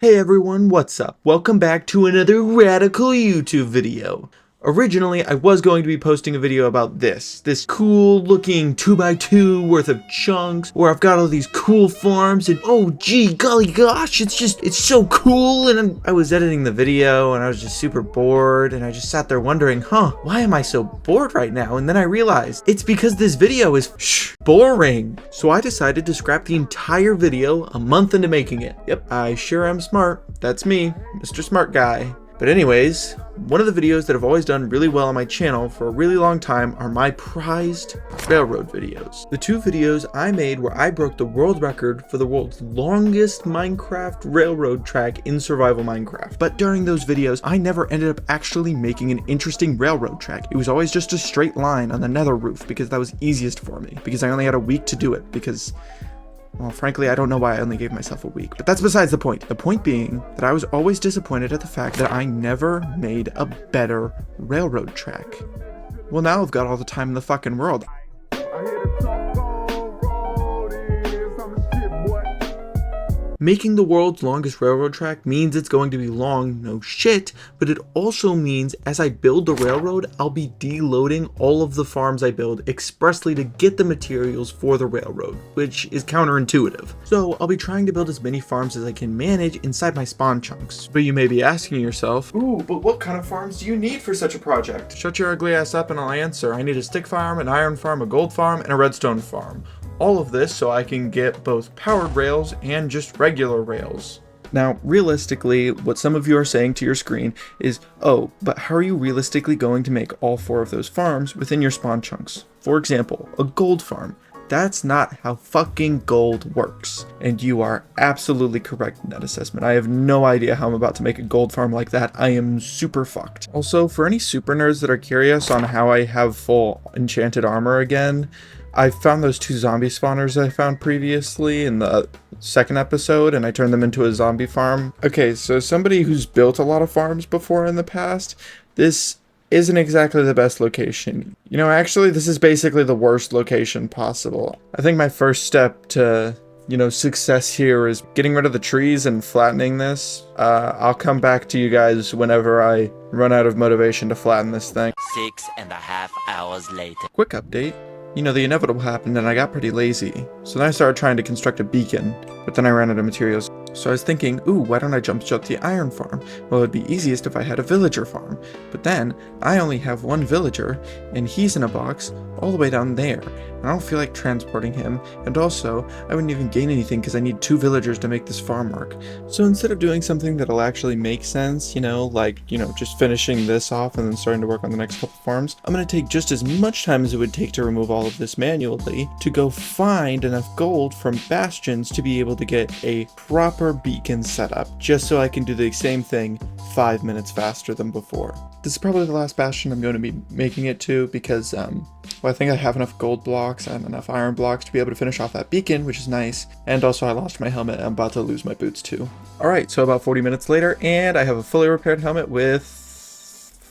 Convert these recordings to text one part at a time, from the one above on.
Hey everyone, what's up? Welcome back to another radical YouTube video. Originally, I was going to be posting a video about this cool looking 2x2 worth of chunks where I've got all these cool farms and oh gee, golly gosh, it's so cool. And I was editing the video and I was just super bored and I just sat there wondering, why am I so bored right now? And then I realized it's because this video is boring. So I decided to scrap the entire video a month into making it. Yep, I sure am smart. That's me, Mr. Smart Guy. But anyways, one of the videos that have always done really well on my channel for a really long time are my prized railroad videos. The two videos I made where I broke the world record for the world's longest Minecraft railroad track in survival Minecraft. But during those videos, I never ended up actually making an interesting railroad track. It was always just a straight line on the nether roof because that was easiest for me, because I only had a week to do it because, well, frankly, I don't know why I only gave myself a week, but that's besides the point. The point being that I was always disappointed at the fact that I never made a better railroad track. Well, now I've got all the time in the fucking world. Making the world's longest railroad track means it's going to be long, no shit, but it also means as I build the railroad, I'll be deloading all of the farms I build expressly to get the materials for the railroad, which is counterintuitive. So I'll be trying to build as many farms as I can manage inside my spawn chunks. But you may be asking yourself, ooh, but what kind of farms do you need for such a project? Shut your ugly ass up and I'll answer. I need a stick farm, an iron farm, a gold farm, and a redstone farm. All of this so I can get both powered rails and just regular rails. Now, realistically, what some of you are saying to your screen is, oh, but how are you realistically going to make all 4 of those farms within your spawn chunks? For example, a gold farm. That's not how fucking gold works. And you are absolutely correct in that assessment. I have no idea how I'm about to make a gold farm like that. I am super fucked. Also, for any super nerds that are curious on how I have full enchanted armor again, I found those 2 zombie spawners I found previously in the second episode, and I turned them into a zombie farm. Okay, so somebody who's built a lot of farms before in the past, this isn't exactly the best location. You know, actually, this is basically the worst location possible. I think my first step to, success here is getting rid of the trees and flattening this. I'll come back to you guys whenever I run out of motivation to flatten this thing. 6.5 hours later. Quick update. The inevitable happened and I got pretty lazy. So then I started trying to construct a beacon, but then I ran out of materials. So I was thinking, ooh, why don't I jump shot the iron farm? Well, it'd be easiest if I had a villager farm. But then, I only have 1 villager, and he's in a box all the way down there. And I don't feel like transporting him, and also, I wouldn't even gain anything because I need 2 villagers to make this farm work. So instead of doing something that'll actually make sense, just finishing this off and then starting to work on the next couple farms, I'm going to take just as much time as it would take to remove all of this manually to go find enough gold from bastions to be able to get a proper beacon set up, just so I can do the same thing 5 minutes faster than before. This is probably the last bastion I'm going to be making it to because, I think I have enough gold blocks and enough iron blocks to be able to finish off that beacon, which is nice. And also I lost my helmet and I'm about to lose my boots too. Alright, so about 40 minutes later, and I have a fully repaired helmet with...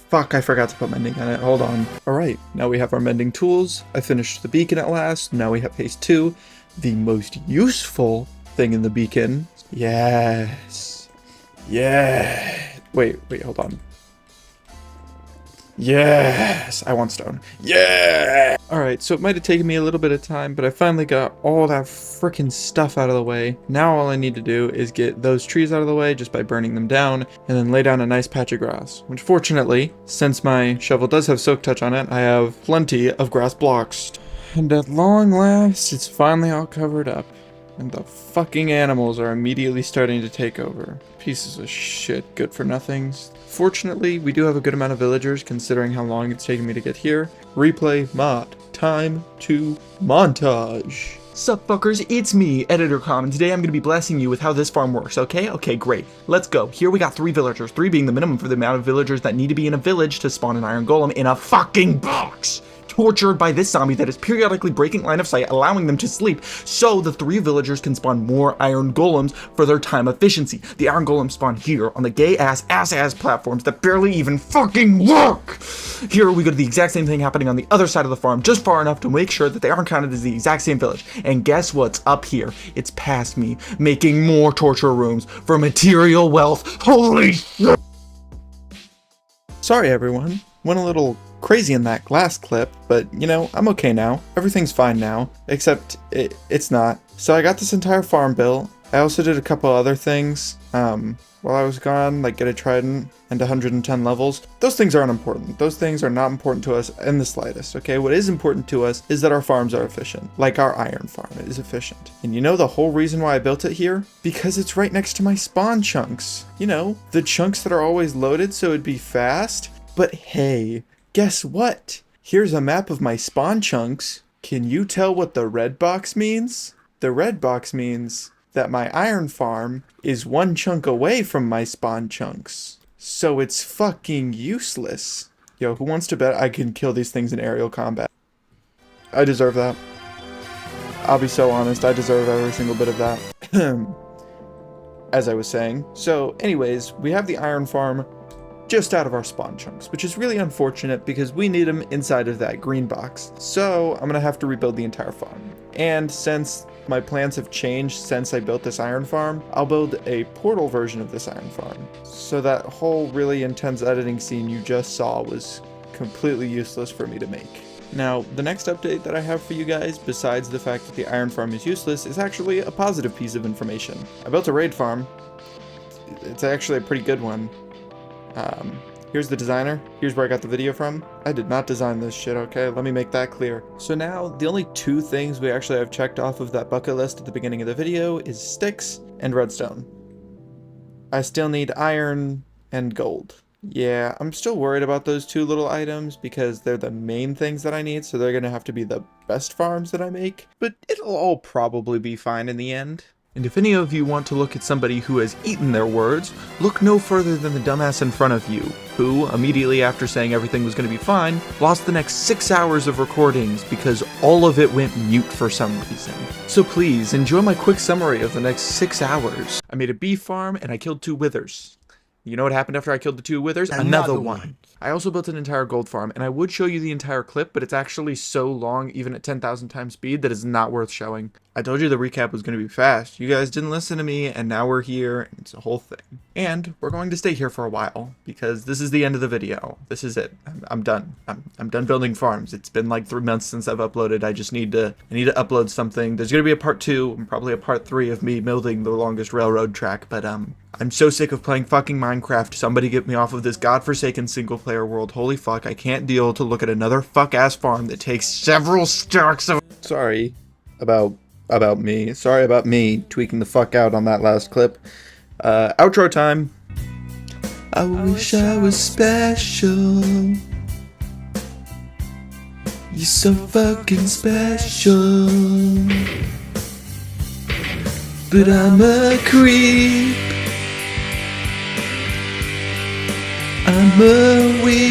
Fuck, I forgot to put mending on it. Hold on. Alright, now we have our mending tools. I finished the beacon at last. Now we have phase 2. The most useful thing in the beacon. Yes. Yeah. Wait, hold on. Yes, I want stone. Yeah! Alright, so it might have taken me a little bit of time, but I finally got all that freaking stuff out of the way. Now all I need to do is get those trees out of the way just by burning them down, and then lay down a nice patch of grass. Which fortunately, since my shovel does have silk touch on it, I have plenty of grass blocks. And at long last, it's finally all covered up. And the fucking animals are immediately starting to take over. Pieces of shit, good for nothings. Fortunately, we do have a good amount of villagers considering how long it's taken me to get here. Replay mod. Time to montage. Sup fuckers, it's me, EditorCom, and today I'm going to be blessing you with how this farm works, okay? Okay, great. Let's go. Here we got 3 villagers, 3 being the minimum for the amount of villagers that need to be in a village to spawn an iron golem in a fucking box. tortured by this zombie that is periodically breaking line of sight, allowing them to sleep, so the 3 villagers can spawn more iron golems for their time efficiency. The iron golems spawn here on the gay-ass platforms that barely even fucking work! Here we go to the exact same thing happening on the other side of the farm, just far enough to make sure that they aren't counted as the exact same village. And guess what's up here? It's past me, making more torture rooms for material wealth. Holy shit! Sorry everyone, went a little crazy in that last clip, but you know, I'm okay now. Everything's fine now, except it's not. So I got this entire farm built. I also did a couple other things while I was gone, like get a trident and 110 levels. Those things aren't important. Those things are not important to us in the slightest, okay? What is important to us is that our farms are efficient, like our iron farm is efficient. And you know the whole reason why I built it here? Because it's right next to my spawn chunks. You know, the chunks that are always loaded so it'd be fast. But hey, guess what? Here's a map of my spawn chunks. Can you tell what the red box means? The red box means that my iron farm is 1 chunk away from my spawn chunks. So it's fucking useless. Yo, who wants to bet I can kill these things in aerial combat? I deserve that. I'll be so honest, I deserve every single bit of that. As I was saying. So anyways, we have the iron farm just out of our spawn chunks, which is really unfortunate because we need them inside of that green box. So I'm gonna have to rebuild the entire farm. And since my plans have changed since I built this iron farm, I'll build a portal version of this iron farm. So that whole really intense editing scene you just saw was completely useless for me to make. Now, the next update that I have for you guys, besides the fact that the iron farm is useless, is actually a positive piece of information. I built a raid farm. It's actually a pretty good one. Here's the designer. Here's where I got the video from. I did not design this shit, okay? Let me make that clear. So now, the only 2 things we actually have checked off of that bucket list at the beginning of the video is sticks and redstone. I still need iron and gold. Yeah, I'm still worried about those 2 little items because they're the main things that I need, so they're gonna have to be the best farms that I make. But it'll all probably be fine in the end. And if any of you want to look at somebody who has eaten their words, look no further than the dumbass in front of you, who, immediately after saying everything was going to be fine, lost the next 6 hours of recordings because all of it went mute for some reason. So please, enjoy my quick summary of the next 6 hours. I made a bee farm and I killed 2 withers. You know what happened after I killed the 2 withers? Another one. I also built an entire gold farm, and I would show you the entire clip, but it's actually so long, even at 10,000 times speed, that it's not worth showing. I told you the recap was going to be fast. You guys didn't listen to me, and now we're here, and it's a whole thing. And we're going to stay here for a while, because this is the end of the video. This is it. I'm done. I'm done building farms. It's been like 3 months since I've uploaded. I need to upload something. There's going to be a part 2, and probably a part 3 of me building the longest railroad track, but I'm so sick of playing fucking Minecraft. Somebody get me off of this godforsaken single-player world. Holy fuck, I can't deal to look at another fuck-ass farm that takes several stacks of— Sorry about me. Sorry about me tweaking the fuck out on that last clip. Outro time. I wish I was special. You're so fucking special. But I'm a creep. I'm a weird